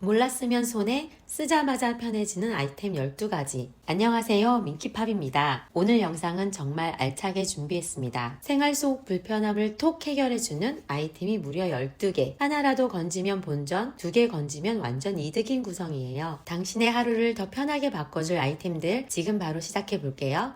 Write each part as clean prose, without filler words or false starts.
몰랐으면 손에, 쓰자마자 편해지는 아이템 12가지. 안녕하세요, 민키팝입니다. 오늘 영상은 정말 알차게 준비했습니다. 생활 속 불편함을 톡 해결해주는 아이템이 무려 12개. 하나라도 건지면 본전, 2개 건지면 완전 이득인 구성이에요. 당신의 하루를 더 편하게 바꿔줄 아이템들 지금 바로 시작해 볼게요.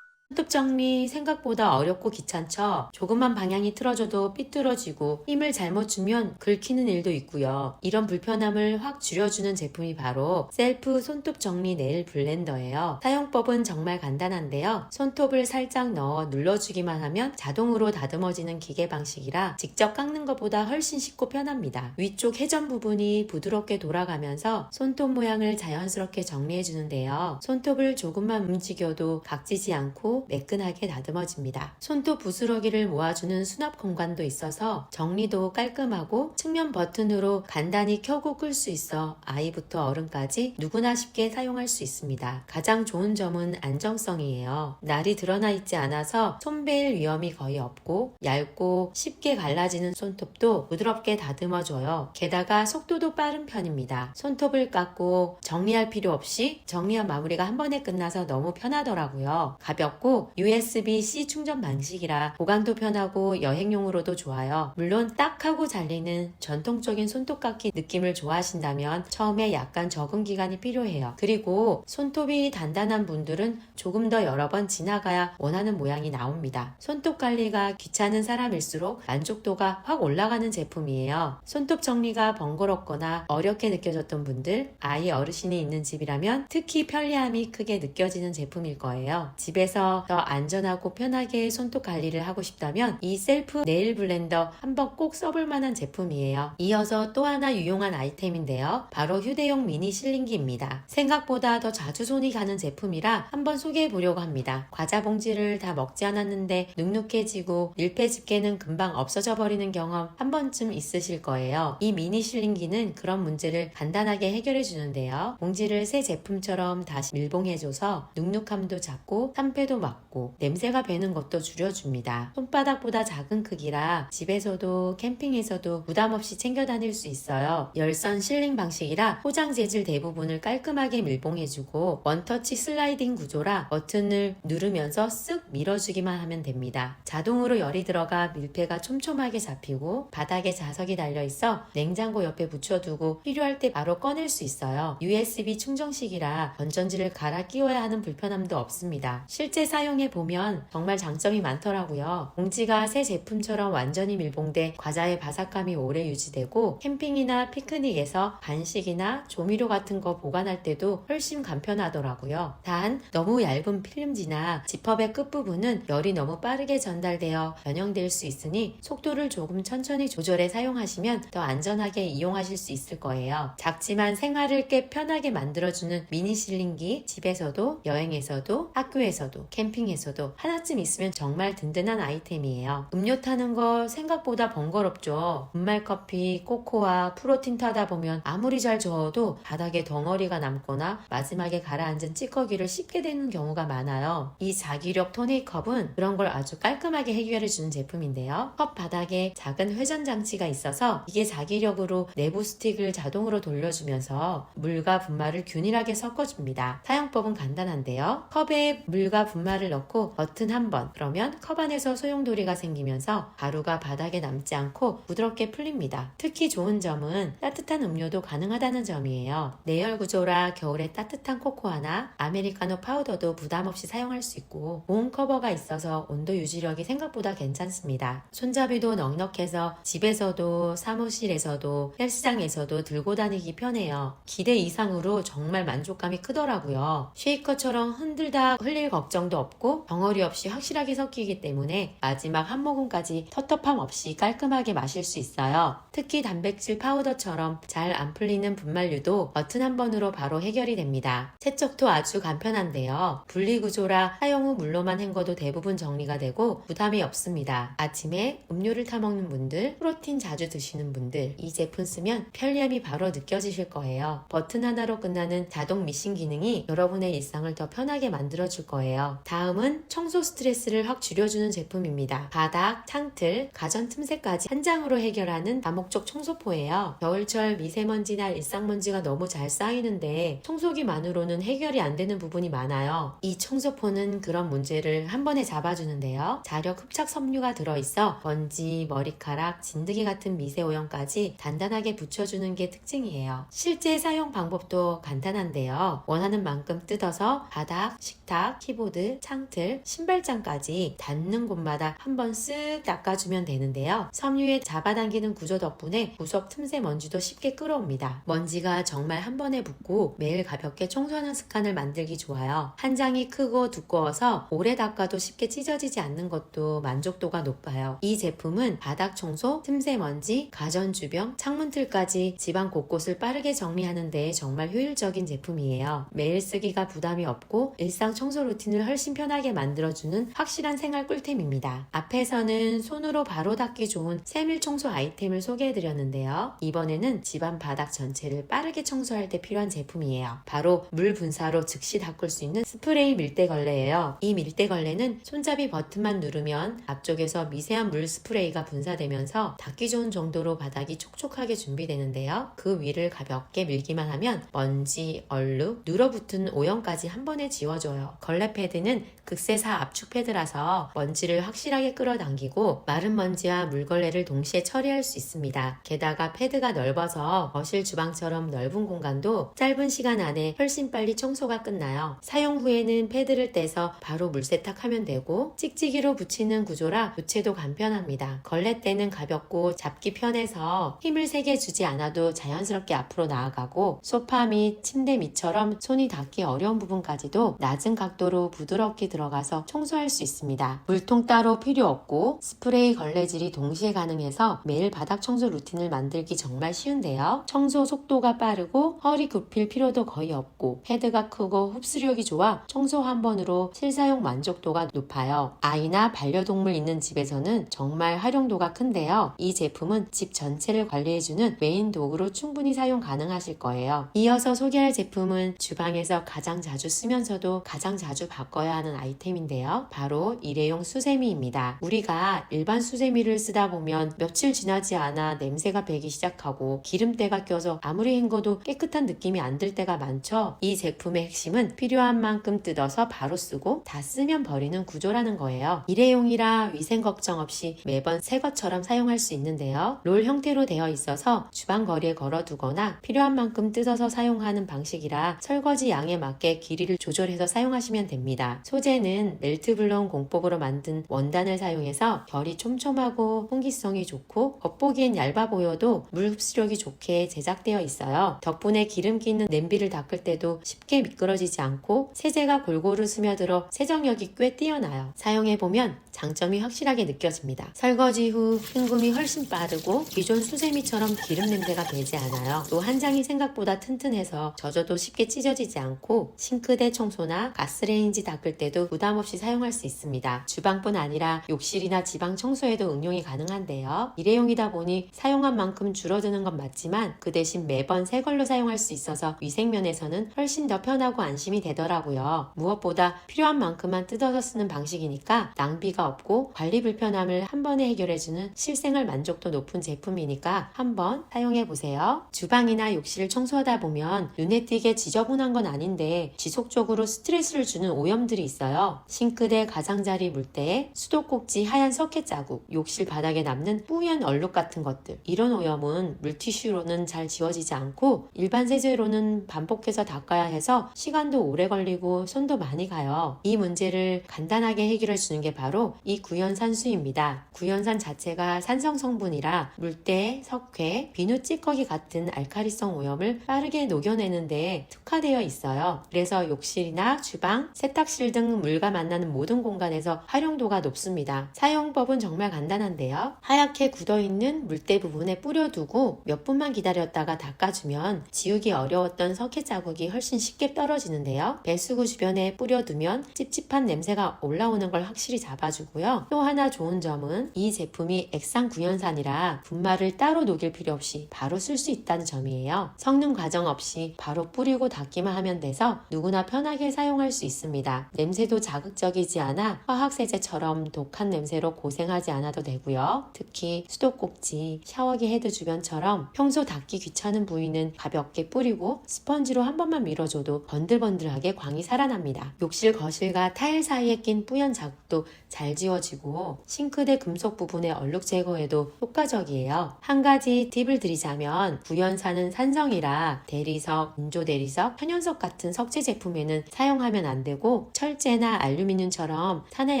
손톱 정리 생각보다 어렵고 귀찮죠? 조금만 방향이 틀어져도 삐뚤어지고 힘을 잘못 주면 긁히는 일도 있고요. 이런 불편함을 확 줄여주는 제품이 바로 셀프 손톱 정리 네일 블렌더예요. 사용법은 정말 간단한데요. 손톱을 살짝 넣어 눌러주기만 하면 자동으로 다듬어지는 기계 방식이라 직접 깎는 것보다 훨씬 쉽고 편합니다. 위쪽 회전 부분이 부드럽게 돌아가면서 손톱 모양을 자연스럽게 정리해주는데요. 손톱을 조금만 움직여도 각지지 않고 매끈하게 다듬어집니다. 손톱 부스러기를 모아주는 수납 공간도 있어서 정리도 깔끔하고 측면 버튼으로 간단히 켜고 끌 수 있어 아이부터 어른까지 누구나 쉽게 사용할 수 있습니다. 가장 좋은 점은 안정성이에요. 날이 드러나 있지 않아서 손베일 위험이 거의 없고 얇고 쉽게 갈라지는 손톱도 부드럽게 다듬어줘요. 게다가 속도도 빠른 편입니다. 손톱을 깎고 정리할 필요 없이 정리한 마무리가 한 번에 끝나서 너무 편하더라고요. 가볍고 USB-C 충전 방식이라 보관도 편하고 여행용으로도 좋아요. 물론 딱하고 잘리는 전통적인 손톱깎이 느낌을 좋아하신다면 처음에 약간 적응 기간이 필요해요. 그리고 손톱이 단단한 분들은 조금 더 여러 번 지나가야 원하는 모양이 나옵니다. 손톱 관리가 귀찮은 사람일수록 만족도가 확 올라가는 제품이에요. 손톱 정리가 번거롭거나 어렵게 느껴졌던 분들, 아이 어르신이 있는 집이라면 특히 편리함이 크게 느껴지는 제품일 거예요. 집에서 더 안전하고 편하게 손톱 관리를 하고 싶다면 이 셀프 네일 블렌더 한번 꼭 써볼 만한 제품이에요. 이어서 또 하나 유용한 아이템인데요. 바로 휴대용 미니 실링기입니다. 생각보다 더 자주 손이 가는 제품이라 한번 소개해 보려고 합니다. 과자 봉지를 다 먹지 않았는데 눅눅해지고 밀폐 집게는 금방 없어져 버리는 경험 한 번쯤 있으실 거예요. 이 미니 실링기는 그런 문제를 간단하게 해결해 주는데요. 봉지를 새 제품처럼 다시 밀봉해줘서 눅눅함도 잡고 산패도 막고 냄새가 배는 것도 줄여줍니다. 손바닥보다 작은 크기라 집에서도 캠핑에서도 부담 없이 챙겨 다닐 수 있어요. 열선 실링 방식이라 포장 재질 대부분을 깔끔하게 밀봉해주고 원터치 슬라이딩 구조라 버튼을 누르면서 쓱 밀어주기만 하면 됩니다. 자동으로 열이 들어가 밀폐가 촘촘하게 잡히고 바닥에 자석이 달려있어 냉장고 옆에 붙여두고 필요할 때 바로 꺼낼 수 있어요. USB 충전식이라 건전지를 갈아 끼워야 하는 불편함도 없습니다. 실제 사용해 보면 정말 장점이 많더라고요. 봉지가 새 제품처럼 완전히 밀봉돼 과자의 바삭함이 오래 유지되고 캠핑이나 피크닉에서 간식이나 조미료 같은 거 보관할 때도 훨씬 간편하더라고요. 단 너무 얇은 필름지나 지퍼백 끝부분은 열이 너무 빠르게 전달되어 변형될 수 있으니 속도를 조금 천천히 조절해 사용하시면 더 안전하게 이용하실 수 있을 거예요. 작지만 생활을 꽤 편하게 만들어주는 미니 실링기 집에서도 여행에서도 학교에서도 캠핑에서도 하나쯤 있으면 정말 든든한 아이템이에요. 음료 타는 거 생각보다 번거롭죠. 분말 커피, 코코아, 프로틴 타다 보면 아무리 잘 저어도 바닥에 덩어리가 남거나 마지막에 가라앉은 찌꺼기를 씹게 되는 경우가 많아요. 이 자기력 토닉 컵은 그런 걸 아주 깔끔하게 해결해주는 제품인데요. 컵 바닥에 작은 회전 장치가 있어서 이게 자기력으로 내부 스틱을 자동으로 돌려주면서 물과 분말을 균일하게 섞어줍니다. 사용법은 간단한데요. 컵에 물과 분말을 넣고 버튼 한 번, 그러면 컵 안에서 소용돌이가 생기면서 가루가 바닥에 남지 않고 부드럽게 풀립니다. 특히 좋은 점은 따뜻한 음료도 가능하다는 점이에요. 내열 구조라 겨울에 따뜻한 코코아나 아메리카노 파우더도 부담 없이 사용할 수 있고 보온 커버가 있어서 온도 유지력이 생각보다 괜찮습니다. 손잡이도 넉넉해서 집에서도 사무실에서도 헬스장에서도 들고 다니기 편해요. 기대 이상으로 정말 만족감이 크더라고요. 쉐이커처럼 흔들다 흘릴 걱정도 없고 덩어리 없이 확실하게 섞이기 때문에 마지막 한 모금까지 텁텁함 없이 깔끔하게 마실 수 있어요. 특히 단백질 파우더처럼 잘 안 풀리는 분말류도 버튼 한 번으로 바로 해결이 됩니다. 세척도 아주 간편한데요. 분리구조라 사용 후 물로만 헹궈도 대부분 정리가 되고 부담이 없습니다. 아침에 음료를 타먹는 분들, 프로틴 자주 드시는 분들 이 제품 쓰면 편리함이 바로 느껴지실 거예요. 버튼 하나로 끝나는 자동 미싱 기능이 여러분의 일상을 더 편하게 만들어줄 거예요. 다음은 청소 스트레스를 확 줄여주는 제품입니다. 바닥, 창틀, 가전 틈새까지 한 장으로 해결하는 다목적 청소포예요. 겨울철 미세먼지나 일상먼지가 너무 잘 쌓이는데 청소기만으로는 해결이 안 되는 부분이 많아요. 이 청소포는 그런 문제를 한 번에 잡아주는데요. 자력 흡착 섬유가 들어있어 먼지, 머리카락, 진드기 같은 미세 오염까지 단단하게 붙여주는 게 특징이에요. 실제 사용 방법도 간단한데요. 원하는 만큼 뜯어서 바닥, 식탁, 키보드, 창틀, 신발장까지 닿는 곳마다 한번 쓱 닦아주면 되는데요. 섬유의 잡아당기는 구조 덕분에 구석 틈새 먼지도 쉽게 끌어옵니다. 먼지가 정말 한 번에 붙고 매일 가볍게 청소하는 습관을 만들기 좋아요. 한 장이 크고 두꺼워서 오래 닦아도 쉽게 찢어지지 않는 것도 만족도가 높아요. 이 제품은 바닥 청소, 틈새 먼지, 가전 주변, 창문틀까지 집안 곳곳을 빠르게 정리하는 데 정말 효율적인 제품이에요. 매일 쓰기가 부담이 없고 일상 청소 루틴을 훨씬 편하게 만들어주는 확실한 생활 꿀템입니다. 앞에서는 손으로 바로 닦기 좋은 세밀 청소 아이템을 소개해드렸는데요. 이번에는 집안 바닥 전체를 빠르게 청소할 때 필요한 제품이에요. 바로 물 분사로 즉시 닦을 수 있는 스프레이 밀대걸레예요. 이 밀대걸레는 손잡이 버튼만 누르면 앞쪽에서 미세한 물 스프레이가 분사되면서 닦기 좋은 정도로 바닥이 촉촉하게 준비되는데요. 그 위를 가볍게 밀기만 하면 먼지, 얼룩, 눌어붙은 오염까지 한 번에 지워줘요. 걸레 패드는 극세사 압축 패드라서 먼지를 확실하게 끌어당기고 마른 먼지와 물걸레를 동시에 처리할 수 있습니다. 게다가 패드가 넓어서 거실, 주방처럼 넓은 공간도 짧은 시간 안에 훨씬 빨리 청소가 끝나요. 사용 후에는 패드를 떼서 바로 물세탁하면 되고 찍찍이로 붙이는 구조라 교체도 간편합니다. 걸레대는 가볍고 잡기 편해서 힘을 세게 주지 않아도 자연스럽게 앞으로 나아가고 소파 및 침대 밑처럼 손이 닿기 어려운 부분까지도 낮은 각도로 부드럽게 들어가서 청소할 수 있습니다. 물통 따로 필요 없고 스프레이 걸레질이 동시에 가능해서 매일 바닥 청소 루틴을 만들기 정말 쉬운데요. 청소 속도가 빠르고 허리 굽힐 필요도 거의 없고 패드가 크고 흡수력이 좋아 청소 한 번으로 실사용 만족도가 높아요. 아이나 반려동물 있는 집에서는 정말 활용도가 큰데요. 이 제품은 집 전체를 관리해주는 메인 도구로 충분히 사용 가능하실 거예요. 이어서 소개할 제품은 주방에서 가장 자주 쓰면서도 가장 자주 바꿔야 하는 아이템인데요. 바로 일회용 수세미입니다. 우리가 일반 수세미를 쓰다 보면 며칠 지나지 않아 냄새가 배기 시작하고 기름때가 껴서 아무리 헹궈도 깨끗한 느낌이 안 들 때가 많죠. 이 제품의 핵심은 필요한 만큼 뜯어서 바로 쓰고 다 쓰면 버리는 구조라는 거예요. 일회용이라 위생 걱정 없이 매번 새 것처럼 사용할 수 있는데요. 롤 형태로 되어 있어서 주방 거리에 걸어두거나 필요한 만큼 뜯어서 사용하는 방식이라 설거지 양에 맞게 길이를 조절해서 사용하시면 됩니다. 소재는 멜트블록 공법으로 만든 원단을 사용해서 결이 촘촘하고 통기성이 좋고 겉보기엔 얇아 보여도 물 흡수력이 좋게 제작되어 있어요. 덕분에 기름기 있는 냄비를 닦을 때도 쉽게 미끄러지지 않고 세제가 골고루 스며들어 세정력이 꽤 뛰어나요. 사용해보면 장점이 확실하게 느껴집니다. 설거지 후 헹굼이 훨씬 빠르고 기존 수세미처럼 기름 냄새가 배지 않아요. 또 한 장이 생각보다 튼튼해서 젖어도 쉽게 찢어지지 않고 싱크대 청소나 가스레인지 닦을 때도 부담 없이 사용할 수 있습니다. 주방뿐 아니라 욕실이나 지방 청소에도 응용이 가능한데요. 일회용이다 보니 사용한 만큼 줄어드는 건 맞지만 그 대신 매번 새 걸로 사용할 수 있어서 위생면에서는 훨씬 더 편하고 안심이 되더라고요. 무엇보다 필요한 만큼만 뜯어서 쓰는 방식이니까 낭비가 없고 관리 불편함을 한 번에 해결해주는 실생활 만족도 높은 제품이니까 한번 사용해보세요. 주방이나 욕실을 청소하다 보면 눈에 띄게 지저분한 건 아닌데 지속적으로 스트레스를 주는 오염들이 있어요. 싱크대 가장자리 물때에 수도꼭지 하얀 석회 자국, 욕실 바닥에 남는 뿌연 얼룩 같은 것들, 이런 오염은 물티슈로는 잘 지워지지 않고 일반 세제로는 반복해서 닦아야 해서 시간도 오래 걸리고 손도 많이 가요. 이 문제를 간단하게 해결해 주는 게 바로 이 구연산수입니다. 구연산 자체가 산성 성분이라 물때, 석회, 비누 찌꺼기 같은 알칼리성 오염을 빠르게 녹여내는데 특화되어 있어요. 그래서 욕실이나 주방, 세탁실 등 물과 만나는 모든 공간에서 활용도가 높습니다. 사용법은 정말 간단한데요. 하얗게 굳어있는 물때 부분에 뿌려두고 몇 분만 기다렸다가 닦아주면 지우기 어려웠던 석회 자국이 훨씬 쉽게 떨어지는데요. 배수구 주변에 뿌려두면 찝찝한 냄새가 올라오는 걸 확실히 잡아주고요. 또 하나 좋은 점은 이 제품이 액상 구연산이라 분말을 따로 녹일 필요 없이 바로 쓸 수 있다는 점이에요. 섞는 과정 없이 바로 뿌리고 닦기만 하면 돼서 누구나 편하게 사용할 수 있습니다. 냄새도 자극적이지 않아 화학세제처럼 독한 냄새로 고생하지 않아도 되고요. 특히 수도꼭지, 샤워기 헤드 주변처럼 평소 닦기 귀찮은 부위는 가볍게 뿌리고 스펀지로 한 번만 밀어줘도 번들번들하게 광이 살아납니다. 욕실, 거실과 타일 사이에 낀 뿌연 자국도 잘 지워지고 싱크대 금속 부분의 얼룩 제거에도 효과적이에요. 한 가지 팁을 드리자면 구연산은 산성이라 대리석, 인조 대리석, 천연석 같은 석재 제품에는 사용하면 안 되고 철제나 알루미늄처럼 산에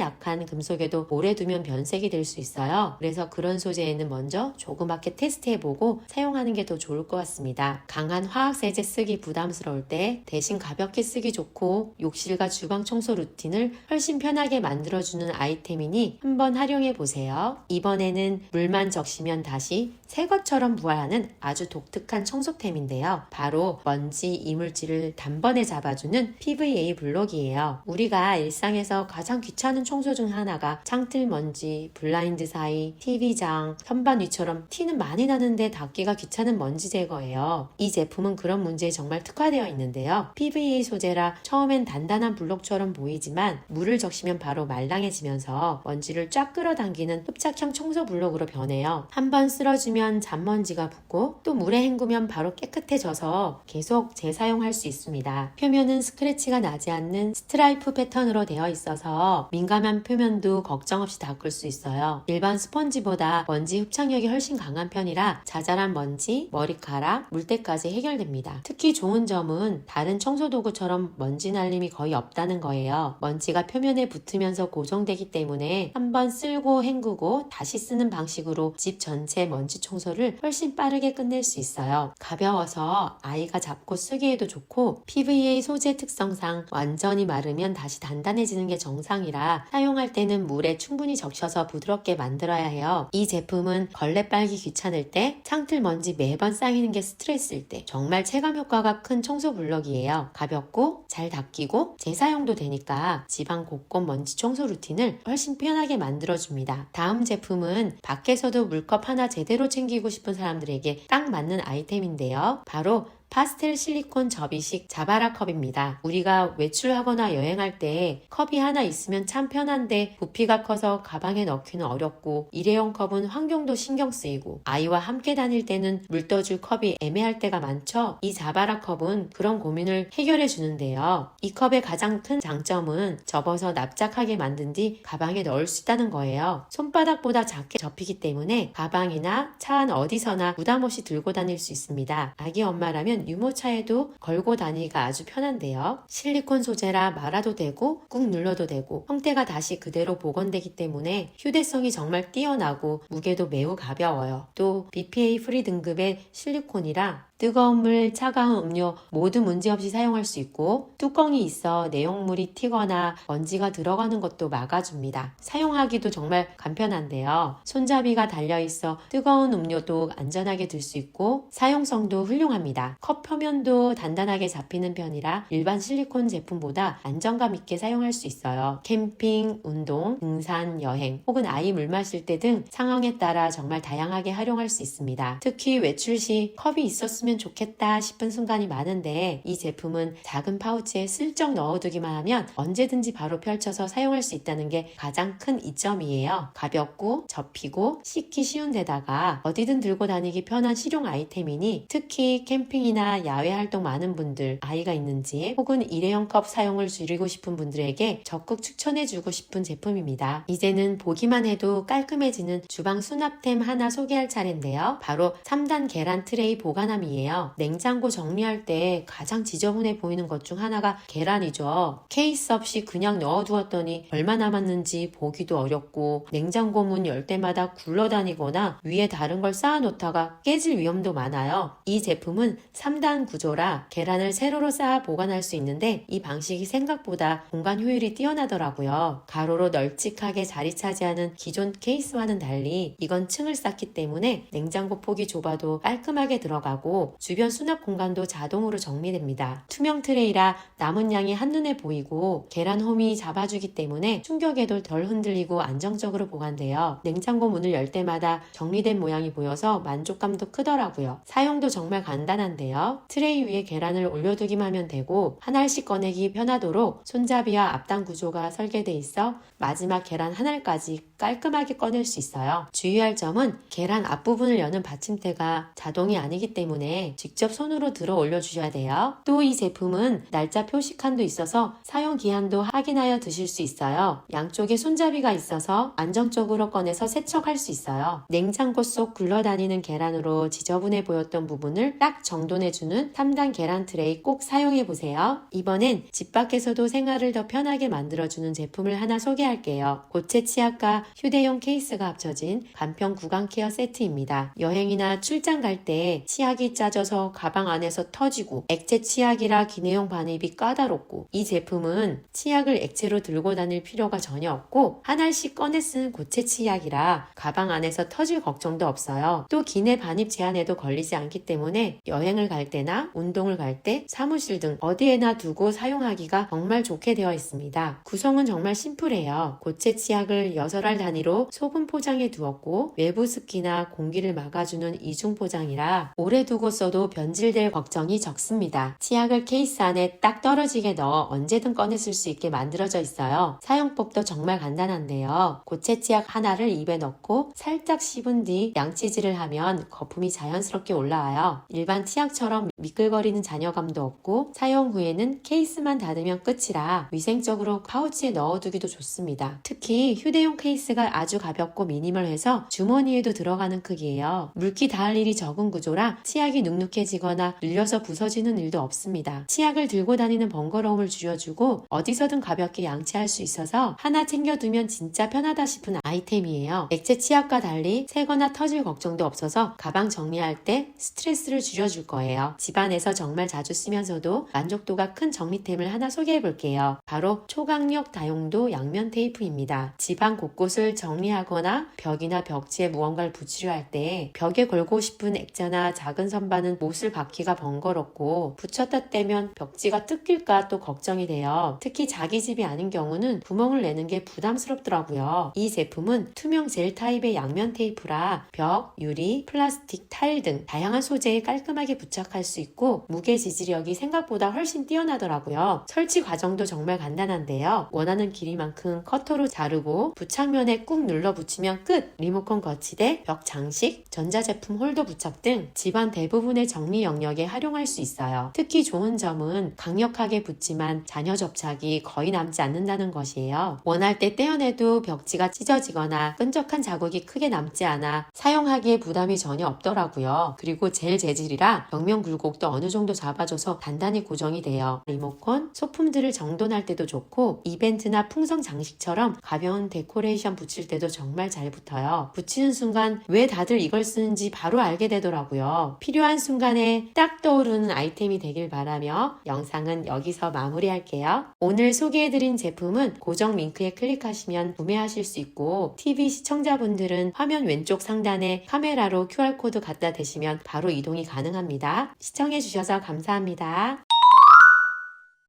약한 금속에도 오래 두면 변색이 될 수 있어요. 그래서 그런 소재에는 먼저 조그맣게 테스트해보고 사용하는 게 더 좋을 것 같습니다. 강한 화학세제 쓰기 부담스러울 때 대신 가볍게 쓰기 좋고 욕실과 주방 청소 루틴을 훨씬 편하게 만들어주는 아이템이니 한번 활용해보세요. 이번에는 물만 적시면 다시 새 것처럼 부활하는 아주 독특한 청소템인데요. 바로 먼지, 이물질을 단번에 잡아주는 PVA 블록이에요. 우리가 일상에서 가장 귀찮은 청소 중 하나가 창틀 먼지, 블라인드 사이, TV장, 선반 위처럼 티는 많이 나는데 닦기가 귀찮은 먼지 제거예요. 이 제품은 그런 문제에 정말 특화되어 있는데요. PVA 소재라 처음엔 단단한 블록처럼 보이지만 물을 적시면 바로 말랑해지면서 먼지를 쫙 끌어당기는 흡착형 청소 블록으로 변해요. 한번 쓸어주면 잔먼지가 붙고 또 물에 헹구면 바로 깨끗해져서 계속 재사용할 수 있습니다. 표면은 스크래치가 나지 않는 스트라이프 패턴으로 되어 있어서 민감한 표면도 걱정 없이 닦을 수 있어요. 일반 스펀지보다 먼지 흡착력이 훨씬 강한 편이라 자잘한 먼지, 머리카락, 물때까지 해결됩니다. 특히 좋은 점은 다른 청소도구처럼 먼지 날림이 거의 없다는 거예요. 먼지가 표면에 붙으면서 고정되기 때문에 한번 쓸고 헹구고 다시 쓰는 방식으로 집 전체 먼지 청소를 훨씬 빠르게 끝낼 수 있어요. 가벼워서 아이가 잡고 쓰기에도 좋고 PVA 소재 특성상 완전히 마르면 다시 단단해지는 게 정상이라 사용할 때는 물에 충분히 적셔서 부드럽게 만들어야 해요. 이 제품은 걸레 빨기 귀찮을 때, 창틀 먼지 매번 쌓이는 게 스트레스일 때 정말 체감 효과가 큰 청소 블럭이에요. 가볍고 잘 닦이고 재사용도 되니까 집안 곳곳 먼지 청소 루틴을 훨씬 편하게 만들어줍니다. 다음 제품은 밖에서도 물컵 하나 제대로 챙기고 싶은 사람들에게 딱 맞는 아이템인데요. 바로 파스텔 실리콘 접이식 자바라 컵입니다. 우리가 외출하거나 여행할 때 컵이 하나 있으면 참 편한데 부피가 커서 가방에 넣기는 어렵고 일회용 컵은 환경도 신경 쓰이고 아이와 함께 다닐 때는 물 떠줄 컵이 애매할 때가 많죠. 이 자바라 컵은 그런 고민을 해결해 주는데요. 이 컵의 가장 큰 장점은 접어서 납작하게 만든 뒤 가방에 넣을 수 있다는 거예요. 손바닥보다 작게 접히기 때문에 가방이나 차 안 어디서나 부담 없이 들고 다닐 수 있습니다. 아기 엄마라면 유모차에도 걸고 다니기가 아주 편한데요. 실리콘 소재라 말아도 되고 꾹 눌러도 되고 형태가 다시 그대로 복원되기 때문에 휴대성이 정말 뛰어나고 무게도 매우 가벼워요. 또 BPA 프리 등급의 실리콘이라 뜨거운 물, 차가운 음료 모두 문제없이 사용할 수 있고 뚜껑이 있어 내용물이 튀거나 먼지가 들어가는 것도 막아줍니다. 사용하기도 정말 간편한데요. 손잡이가 달려있어 뜨거운 음료도 안전하게 들 수 있고 사용성도 훌륭합니다. 컵 표면도 단단하게 잡히는 편이라 일반 실리콘 제품보다 안정감 있게 사용할 수 있어요. 캠핑, 운동, 등산, 여행 혹은 아이 물 마실 때 등 상황에 따라 정말 다양하게 활용할 수 있습니다. 특히 외출 시 컵이 있었으면 좋겠다 싶은 순간이 많은데 이 제품은 작은 파우치에 슬쩍 넣어두기만 하면 언제든지 바로 펼쳐서 사용할 수 있다는 게 가장 큰 이점이에요. 가볍고 접히고 씻기 쉬운 데다가 어디든 들고 다니기 편한 실용 아이템이니 특히 캠핑이나 야외 활동 많은 분들, 아이가 있는지 혹은 일회용 컵 사용을 줄이고 싶은 분들에게 적극 추천해주고 싶은 제품입니다. 이제는 보기만 해도 깔끔해지는 주방 수납템 하나 소개할 차례인데요. 바로 3단 계란 트레이 보관함이에요. 냉장고 정리할 때 가장 지저분해 보이는 것 중 하나가 계란이죠. 케이스 없이 그냥 넣어두었더니 얼마 남았는지 보기도 어렵고 냉장고 문 열 때마다 굴러다니거나 위에 다른 걸 쌓아놓다가 깨질 위험도 많아요. 이 제품은 3단 구조라 계란을 세로로 쌓아 보관할 수 있는데 이 방식이 생각보다 공간 효율이 뛰어나더라고요. 가로로 널찍하게 자리 차지하는 기존 케이스와는 달리 이건 층을 쌓기 때문에 냉장고 폭이 좁아도 깔끔하게 들어가고 되고 주변 수납 공간도 자동으로 정리됩니다. 투명 트레이라 남은 양이 한눈에 보이고 계란 홈이 잡아주기 때문에 충격에도 덜 흔들리고 안정적으로 보관돼요. 냉장고 문을 열 때마다 정리된 모양이 보여서 만족감도 크더라고요. 사용도 정말 간단한데요. 트레이 위에 계란을 올려두기만 하면 되고 한 알씩 꺼내기 편하도록 손잡이와 앞단 구조가 설계돼 있어 마지막 계란 한 알까지 깔끔하게 꺼낼 수 있어요. 주의할 점은 계란 앞부분을 여는 받침대가 자동이 아니기 때문에 직접 손으로 들어 올려주셔야 돼요. 또 이 제품은 날짜 표시칸도 있어서 사용 기한도 확인하여 드실 수 있어요. 양쪽에 손잡이가 있어서 안정적으로 꺼내서 세척할 수 있어요. 냉장고 속 굴러다니는 계란으로 지저분해 보였던 부분을 딱 정돈해주는 3단 계란 트레이 꼭 사용해보세요. 이번엔 집 밖에서도 생활을 더 편하게 만들어주는 제품을 하나 소개할게요. 고체 치약과 휴대용 케이스가 합쳐진 간편 구강 케어 세트입니다. 여행이나 출장 갈 때 치약이 짜져서 가방 안에서 터지고 액체 치약이라 기내용 반입이 까다롭고 이 제품은 치약을 액체로 들고 다닐 필요가 전혀 없고 한 알씩 꺼내 쓰는 고체 치약이라 가방 안에서 터질 걱정도 없어요. 또 기내 반입 제한에도 걸리지 않기 때문에 여행을 갈 때나 운동을 갈 때 사무실 등 어디에나 두고 사용하기가 정말 좋게 되어 있습니다. 구성은 정말 심플해요. 고체 치약을 6알 단위로 소분 포장해 두었고 외부 습기나 공기를 막아주는 이중 포장이라 오래 두고 써도 변질될 걱정이 적습니다. 치약을 케이스 안에 딱 떨어지게 넣어 언제든 꺼내 쓸 수 있게 만들어져 있어요. 사용법도 정말 간단한데요. 고체 치약 하나를 입에 넣고 살짝 씹은 뒤 양치질을 하면 거품이 자연스럽게 올라와요. 일반 치약처럼 미끌거리는 잔여감도 없고 사용 후에는 케이스만 닫으면 끝이라 위생적으로 파우치에 넣어두기도 좋습니다. 특히 휴대용 케이스가 아주 가볍고 미니멀해서 주머니에도 들어가는 크기예요. 물기 닿을 일이 적은 구조라 치약이 눅눅해지거나 눌려서 부서지는 일도 없습니다. 치약을 들고 다니는 번거로움을 줄여주고 어디서든 가볍게 양치할 수 있어서 하나 챙겨두면 진짜 편하다 싶은 아이템이에요. 액체 치약과 달리 새거나 터질 걱정도 없어서 가방 정리할 때 스트레스를 줄여줄 거예요. 집안에서 정말 자주 쓰면서도 만족도가 큰 정리템을 하나 소개해 볼게요. 바로 초강력 다용도 양면 테이프입니다. 집안 곳곳을 정리하거나 벽이나 벽지에 무언가를 붙이려 할 때 벽에 걸고 싶은 액자나 작은 선반은 못을 받기가 번거롭고 붙였다 떼면 벽지가 뜯길까 또 걱정이 돼요. 특히 자기 집이 아닌 경우는 구멍을 내는 게 부담스럽더라고요. 이 제품은 투명 젤 타입의 양면 테이프라 벽, 유리, 플라스틱, 타일 등 다양한 소재에 깔끔하게 부착할 수 있고 무게 지지력이 생각보다 훨씬 뛰어나더라고요. 설치 과정도 정말 간단한데요. 원하는 길이만큼 커터로 자르고 부착면에 꾹 눌러 붙이면 끝! 리모컨 거치대, 벽 장식, 전자제품 홀더 부착 등 집안 대부분의 정리 영역에 활용할 수 있어요. 특히 좋은 점은 강력하게 붙지만 잔여 접착이 거의 남지 않는다는 것이에요. 원할 때 떼어내도 벽지가 찢어지거나 끈적한 자국이 크게 남지 않아 사용하기에 부담이 전혀 없더라고요. 그리고 젤 재질이라 벽면 굴곡도 어느 정도 잡아줘서 단단히 고정이 돼요. 리모컨, 소품들을 정돈할 때도 좋고 이벤트나 풍선 장식처럼 가벼운 데코레이션 붙일 때도 정말 잘 붙어요. 붙이는 순간 왜 다들 이걸 쓰는지 바로 알게 되더라고요. 필요한 순간에 딱 떠오르는 아이템이 되길 바라며 영상은 여기서 마무리할게요. 오늘 소개해드린 제품은 고정 링크에 클릭하시면 구매하실 수 있고 TV 시청자분들은 화면 왼쪽 상단에 카메라로 QR코드 갖다 대시면 바로 이동이 가능합니다. 시청해주셔서 감사합니다.